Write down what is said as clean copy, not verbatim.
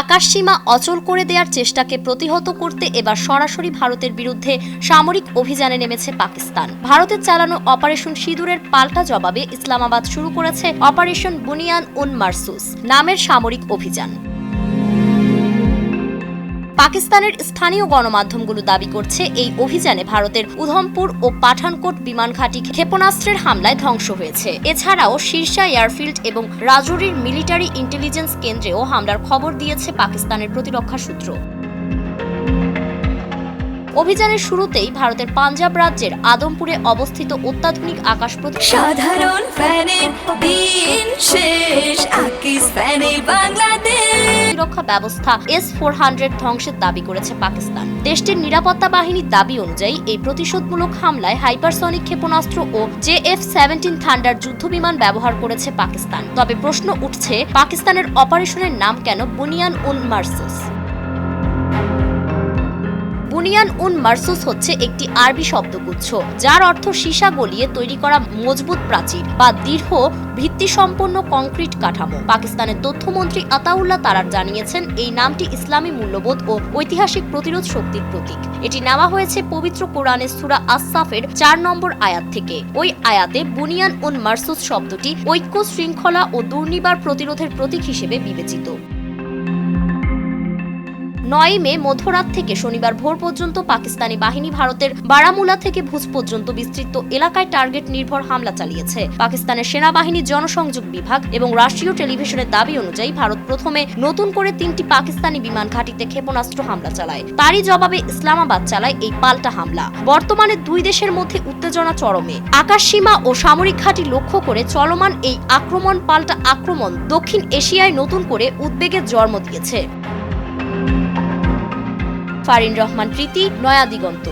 আকাশসীমা অচল করে দেওয়ার চেষ্টাকে প্রতিহত করতে এবার সরাসরি ভারতের বিরুদ্ধে সামরিক অভিযানে নেমেছে পাকিস্তান। ভারতের চালানো অপারেশন সিঁদুরের পাল্টা জবাবে ইসলামাবাদ শুরু করেছে অপারেশন বুনিয়ান উন মারসুস নামের সামরিক অভিযান। পাকিস্তানের স্থানীয় গণমাধ্যমগুলো দাবি করছে, এই অভিযানে ভারতের উধমপুর ও পাঠানকোট বিমান ঘাঁটি ক্ষেপণাস্ত্রের হামলায় ধ্বংস হয়েছে। এছাড়াও শীর্ষা এয়ারফিল্ড এবং রাজৌরির মিলিটারি ইন্টেলিজেন্স কেন্দ্রেও হামলার খবর দিয়েছে পাকিস্তানের প্রতিরক্ষা সূত্র। অভিযানের শুরুতেই ভারতের পাঞ্জাব রাজ্যের আদমপুরে অবস্থিত অত্যাধুনিক আকাশ প্রতিরক্ষা ব্যবস্থা S-400 ধ্বংসের দাবি করেছে পাকিস্তান। দেশটির নিরাপত্তা বাহিনীর দাবি অনুযায়ী এই প্রতিশোধমূলক হামলায় হাইপারসনিক ক্ষেপণাস্ত্র ও JF-17 থান্ডার যুদ্ধবিমান ব্যবহার করেছে পাকিস্তান। তবে প্রশ্ন উঠছে, পাকিস্তানের অপারেশনের নাম কেন বুনিয়ান উন মারসুস? বুনিয়ান উন মারসুস হচ্ছে একটি আরবি শব্দগুচ্ছ, যার অর্থ সীসা গলিয়ে তৈরি করা মজবুত প্রাচীর বা দৃঢ় ভিত্তিসম্পন্ন কংক্রিট কাঠামো। পাকিস্তানের তথ্যমন্ত্রী আতাউল্লাহ তারার জানিয়েছেন, এই নামটি ইসলামী মূল্যবোধ ও ঐতিহাসিক প্রতিরোধ শক্তির প্রতীক। এটি নেওয়া হয়েছে পবিত্র কোরআনের সূরা আস-সাফের 4 নম্বর আয়াত থেকে। ওই আয়াতে বুনিয়ান উন মারসুস শব্দটি ঐক্য, শৃঙ্খলা ও দুর্নিবার প্রতিরোধের প্রতীক হিসেবে বিবেচিত। 9 মে মধ্যরাত থেকে শনিবার ভোর পর্যন্ত পাকিস্তানি বাহিনী ভারতের বারামুলা থেকে ভুজ পর্যন্ত বিস্তৃত এলাকায় টার্গেট নির্ভর হামলা চালিয়েছে। পাকিস্তানের সেনাবাহিনীর জনসংযোগ বিভাগ এবং রাষ্ট্রীয় টেলিভিশনের দাবি অনুযায়ী ভারত প্রথমে নতুন করে 3টি পাকিস্তানি বিমান ঘাঁটিতে ক্ষেপণাস্ত্র হামলা চালায়। তারই জবাবে ইসলামাবাদ চালায় এই পাল্টা হামলা। বর্তমানে দুই দেশের মধ্যে উত্তেজনা চরমে। আকাশসীমা ও সামরিক ঘাঁটি লক্ষ্য করে চলমান এই আক্রমণ পাল্টা আক্রমণ দক্ষিণ এশিয়ায় নতুন করে উদ্বেগের জন্ম দিয়েছে। ফারিন রহমান প্রীতি, নয়া দিগন্ত।